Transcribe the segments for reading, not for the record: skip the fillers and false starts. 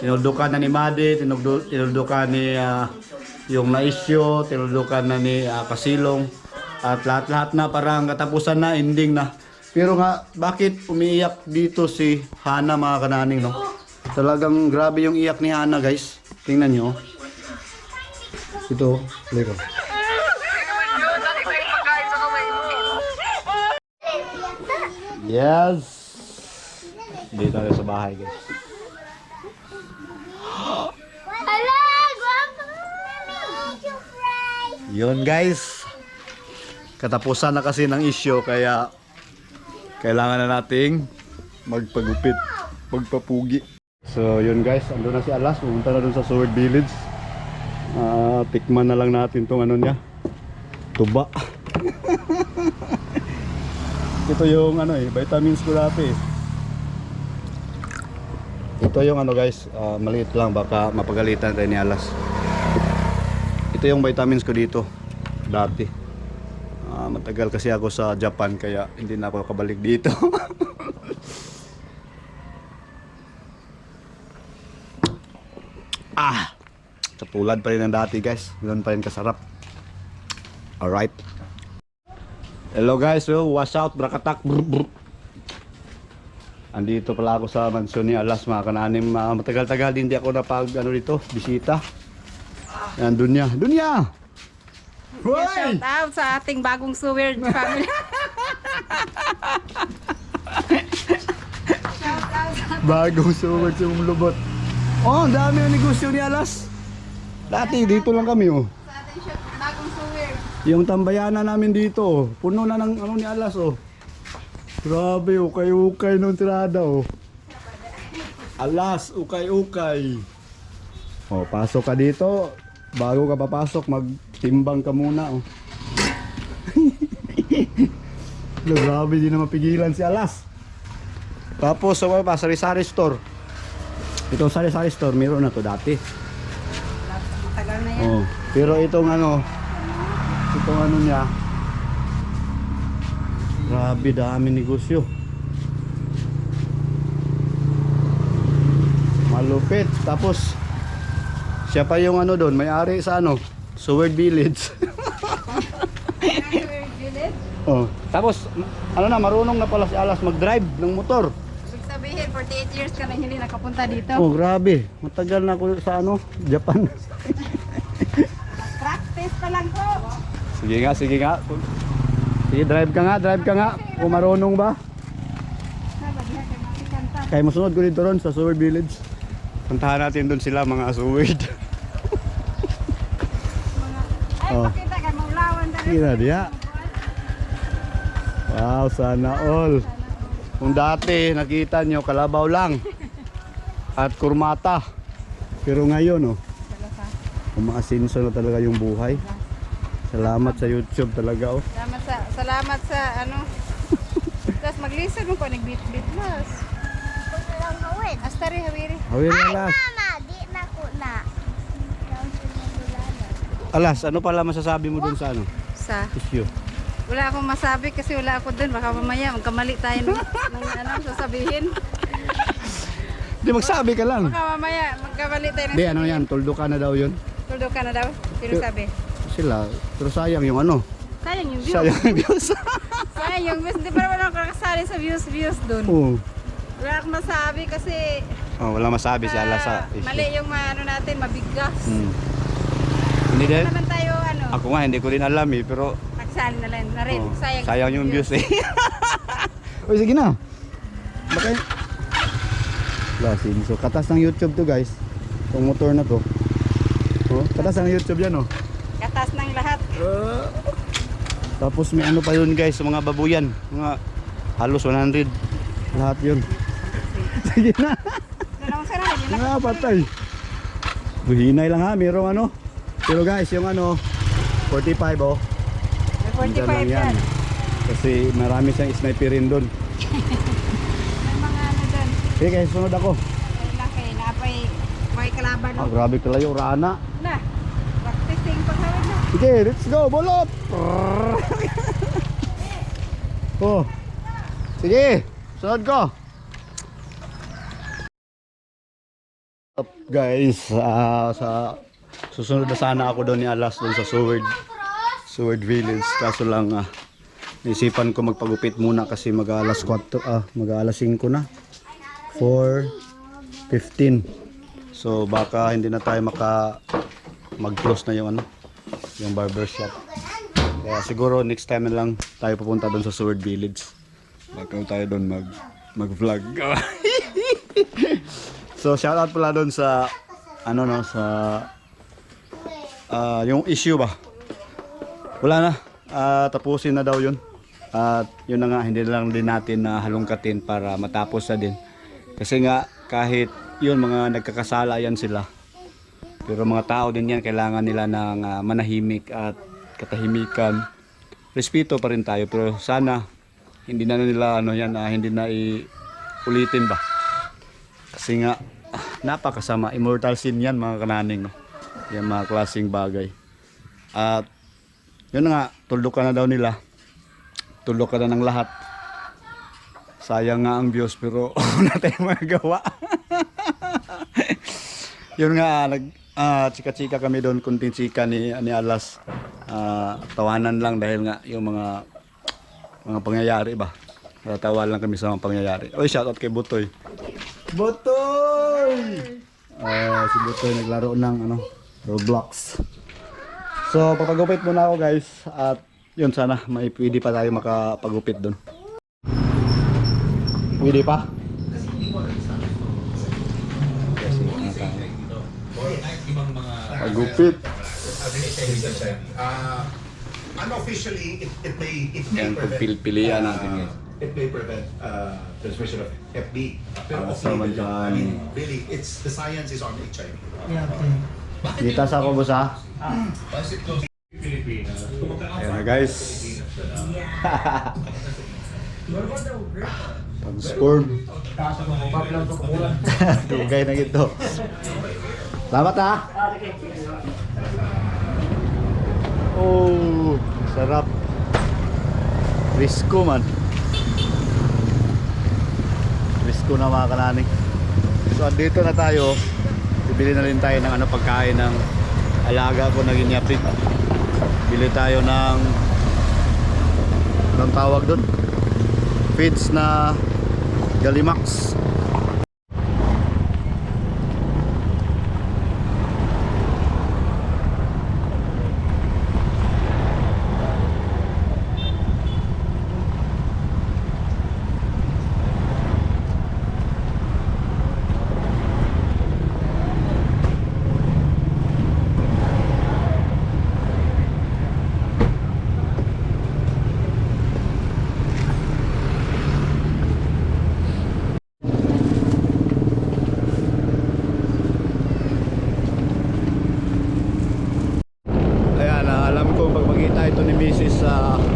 tinuldukan na ni Madi, tinuldukan ni yung Naisyo, tinuldukan na ni Kasilong. At lahat-lahat na parang katapusan na, ending na. Pero nga, bakit umiiyak dito si Hana mga kananing, no? Talagang grabe yung iyak ni Hana, guys. Tingnan nyo. Ito, lego. Yes! Dito tayo sa bahay, guys. Yun, guys. Katapusan na kasi ng issue, kaya kailangan na nating magpagupit, magpapugi. So, yun guys, ando na si Alas. Pumunta na dun sa Sword Village. Tikman na lang natin tong ano niya, tuba. Ito yung ano vitamins ko dati. Ito yung ano guys, maliit lang, baka mapagalitan tayo ni Alas. Ito yung vitamins ko dito dati. Matagal kasi ako sa Japan, kaya hindi na ako kabalik dito. Katulad pa rin ng dati guys, ganoon pa rin kasarap. Alright. Hello guys, watch out, brakatak. Andito pala ako sa mansyon ni Alas mga kananim. Matagal-tagal din di ako napag dito, bisita. Yan, Dunya. Shout out sa ating bagong Sword family. Shout out sa Bagong Sword sa lubot. Oh, ang dami ng negosyo ni Alas. Dati dito lang kami ating bagong Sword. Yung tambayanan namin dito, puno na ng ano ni Alas Grabe, ukay-ukay nung tirada Alas, ukay-ukay. Pasok ka dito. Bago ka papasok, magtimbang ka muna Grabe, di na mapigilan si Alas. Tapos sa sari-sari store. Ito sari-sari store, meron na to dati. Matagal na yan. Pero itong ano niya, grabe, dami negosyo. Malupit. Tapos siya pa yung ano doon, may-ari sa Sword Village. Sword Village. Tapos ano na, marunong na pala si Alas mag-drive ng motor. Ibig sabihin, 48 years ka na hindi nakapunta dito. Grabe. Matagal na ako sa Japan. Practice pa lang po. Sige nga. Sige, drive ka nga. Kung marunong ba? Kaya masunod ko dito ron sa Sword Village. Puntahan natin doon sila mga Sword. Pakita ka, maulawan na rin. Kira dia. Wow, sana all. Kung dati nakita nyo, kalabaw lang at kurmata. Pero ngayon umaasinso na talaga yung buhay. Salamat sa YouTube talaga Salamat sa Tapos mag-listen mo ko, nagbit-bit mas. Astari, hawiri. Hawiri Alas. Mama, di na ko na. Alas, ano pala masasabi mo dun sa Sa? issue? Wala akong masabi kasi wala ako dun. Baka mamaya magkamali tayo ng sasabihin. Di, magsabi ka lang. Baka mamaya magkamali tayo ng Di, ano yan, tuldo ka na daw yun. Tuldo ka na daw? Sino sabi? Sila, pero sayang yung Sayang yung views. sayang yung views. Sayang yung views. Hindi pa naman ako kakasali sa views dun. Wala akong masabi kasi Wala masabi si Alas sa issue. mali yung natin, mabigas. Hindi din. Naman tayo Ako nga, hindi ko rin alam pero nagsali na rin. sayang yung views Uy, sige na. Bakit? So, katas ng YouTube to guys. Itong motor na to. Katas ng YouTube yan Katas ng lahat. Tapos may pa yun guys, mga babuyan. Mga halos 100. Lahat yun. Sige na. Patay. Buhinay lang ha, merong Pero guys, yung 45 May 45 lang yan. Kasi marami siyang sniper rin doon. May mga dyan. Sige guys, sunod ako. Kaya lang kayo, napay may kalaban. Grabe kalayo, Rana. Na, practicing paghawid na. Sige, let's go, bolot! Sige, sunod ko. Up guys, sa susunod na sana ako doon ni Alas doon sa Seward Village. Kaso lang naisipan ko magpagupit muna kasi mag-alas 4, mag-alas 5 na. 4:15. So baka hindi na tayo mag-close na yung yung barbershop. Kaya siguro next time na lang tayo pupunta doon sa Seward Village. Baka tayo doon mag-vlog. So shoutout pala doon sa yung issue ba. Wala na, tapusin na daw yun. At yun na nga, hindi lang din natin na halongkatin para matapos na din. Kasi nga kahit yun mga nagkakasala yan sila. Pero mga tao din yan, kailangan nila ng manahimik at katahimikan. Respeto pa rin tayo, pero sana hindi na nila hindi na ulitin ba. Kasi nga napakasama, immortal sin yan mga kananing, yung mga klaseng bagay. At yun nga, tuldukan na daw nila, tuldukan na ng lahat. Sayang nga ang views pero wala tayong magagawa. Yun nga, chika-chika kami doon, kunting chika ni Alas. Tawanan lang dahil nga yung mga pangyayari ba. Tawa lang kami sa mga pangyayari. Oy, shoutout kay Butoy. Butoy! Si Butoy naglaro ng Roblox. So, papagupit muna ako guys. At yun, sana may pwede pa tayo makapagupit doon. Pwede pa? Pagupit. Unofficially, it may Yan, pagpilian natin guys. it may prevent transmission of FB. Pero Saman dyan. really, the science is on HIV. Kita sa ako boss ha? Ayan na guys. Pag-score. Tugay na ito. Salamat ha. Oh, sarap. Risco man. Risco na mga kananing. So dito na tayo. Bibili na rin tayo ng pagkain ng alaga ko na ginyapit. Bili tayo ng anong tawag doon? Feeds na Galimax.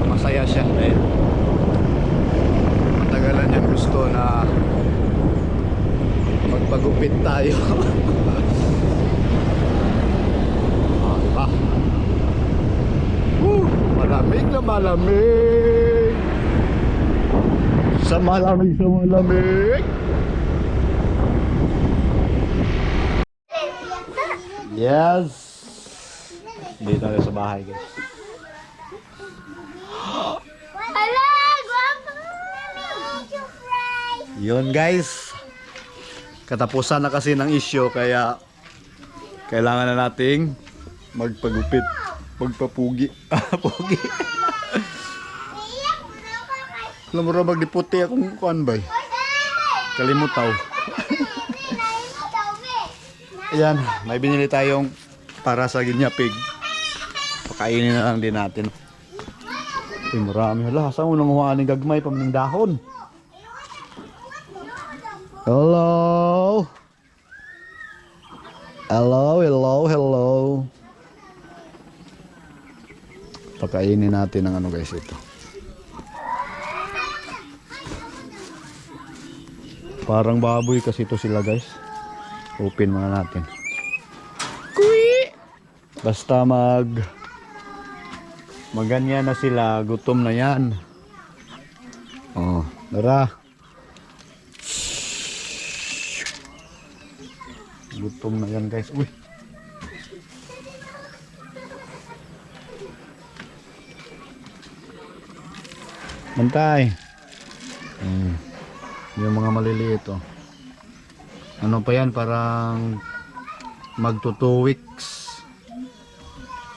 Masaya siya dahil matagalan niya gusto na magpagupit tayo. Diba? Malamig na malamig. Sa malamig. Yes. Dito tayo sa bahay guys. Yun guys, katapusan na kasi ng issue kaya kailangan na nating magpagupit, magpapugi. Pugi. Alam mo rin magdiputi akong kuan bay. Kalimutaw. Ayan, may binili tayong para sa ginyapig. Pakainin na lang din natin. Uy, marami. Hala, saan mo nang huwaan ng gagmay paming dahon? Hello. Pakainin natin ang guys ito. Parang baboy kasi ito sila guys. Open muna natin. Kui! Basta maganyan na sila, gutom na yan. Oh, tara. Gutom na yan guys. Uy. Bantay. Yung mga maliliit oh. Ano pa yan? Parang magto 2 weeks.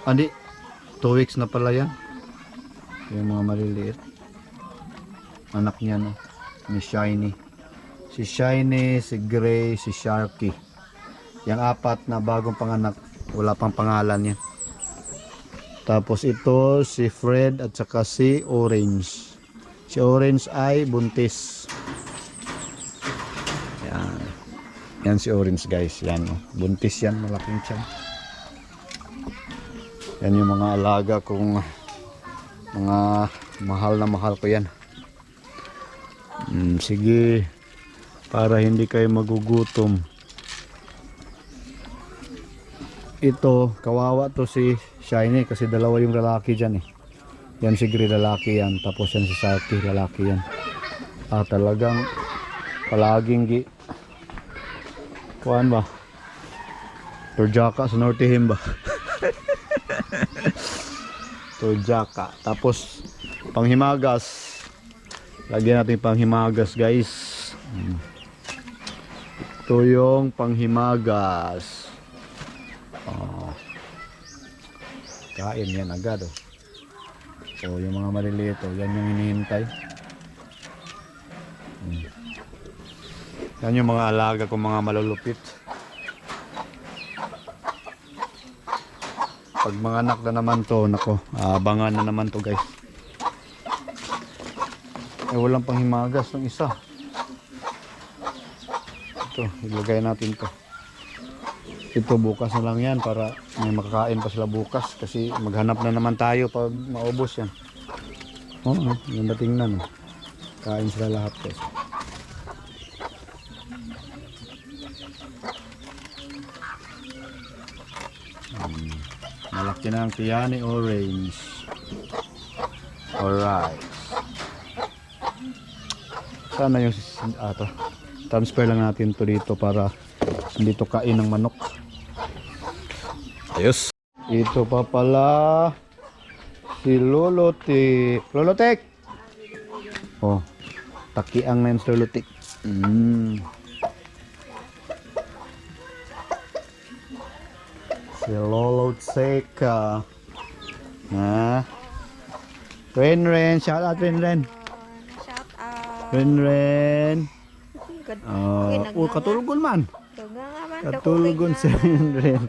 Hindi. 2 weeks na pala yan. Yung mga maliliit. Anak niya no. Ni Shiny. Si Shiny, si Gray, si Sharky. Yung 4 na bagong panganak. Wala pang pangalan yan. Tapos ito si Fred at saka si Orange. Si Orange ay buntis. Yan. Yan si Orange guys. Yan. Oh. Buntis yan. Malaking tiyan. Yan yung mga alaga kong mga mahal na mahal ko yan. Sige. Para hindi kayo magugutom. Ito, kawawa to si Shiny kasi dalawa yung lalaki dyan eh. Yan si Gray lalaki yan. Tapos yan si Sharky lalaki yan. Talagang palaging kuhaan ba? Turjaka sa Nortehim ba? Turjaka. Tapos panghimagas. Lagyan natin panghimagas guys. Ito yung panghimagas. Kain yan agad oh. So yung mga maliliit oh, yan yung hinihintay. Yan yung mga alaga kong mga malulupit. Pag mga anak na naman to, nako, abangan na naman to guys. Walang panghimagas ng isa. Ito, ilagay natin to. Ito bukas na lang yan para may makakain pa sila bukas kasi maghanap na naman tayo pag maubos yan. Oo, ganda tingnan. Kain sila lahat guys. Malaki na ang Tiani Orange. Alright. Sana yung transfer lang natin to dito para hindi to kain ng manok. Ayos. Ito pa pala si Lolotik. Lolotik. Oh, takiang na yung si Lolotik. Si Lolotik. Ren, shout out Ren. Shout out. Ren. Katulgon man. Katulgon si Ren.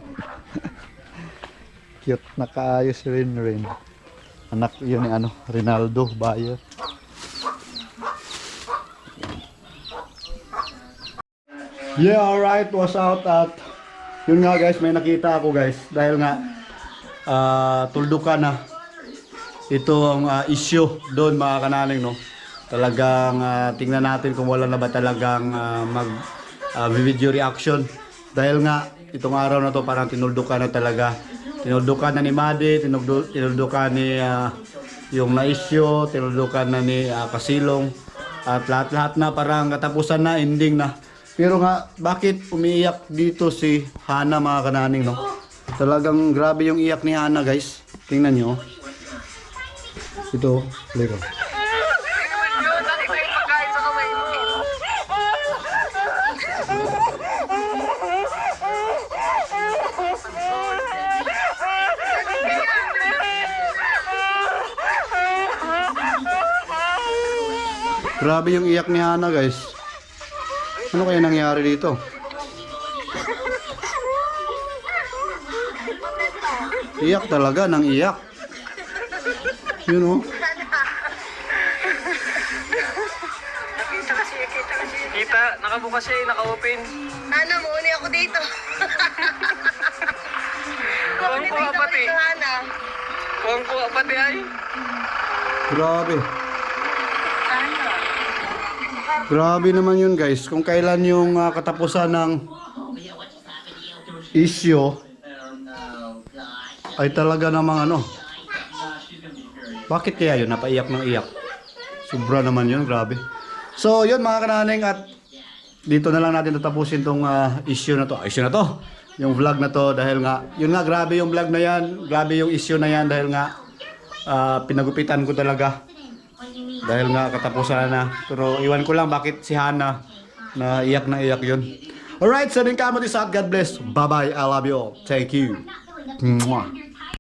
Cute na kaayos si Ren. Anak yun ni Rinaldo Bayer. Yeah, alright, was out at yun nga guys, may nakita ako guys dahil nga tuldukan na ito ang issue doon mga kanaling no. Talagang tingnan natin kung wala na ba talagang video reaction dahil nga itong araw na to parang tinuldukan na talaga. Tinuldukan na ni Madi, tinuldukan ni yung na-issue, tinuldukan na ni Kasilong at lahat-lahat na parang katapusan na, ending na. Pero nga, bakit umiiyak dito si Hana mga kananing no? Talagang grabe yung iyak ni Hana guys. Tingnan nyo. Ito, lego. Grabe yung iyak ni Hana guys. Ano kaya nangyari dito? Iyak talaga, nang iyak. Yun o. Kita, nakabukas siya, naka-open. Hana, mauni ako dito. Kuwang-kuwa pati. Hana. Kuwang-kuwa pati ay. Grabe. Grabe naman yun guys. Kung kailan yung katapusan ng issue ay talaga namang bakit kaya yun? Napaiyak ng iyak. Sobra naman yun. Grabe. So yun mga kananing at dito na lang natin tatapusin tong issue na to. Yung vlog na to dahil nga, yun nga, grabe yung vlog na yan, grabe yung issue na yan dahil nga pinagupitan ko talaga. Dahil nga katapusan na. Pero iwan ko lang bakit si Hana na iyak yun. Alright, sabihin ka mo this out. God bless. Bye bye. I love you all. Thank you. Mwah.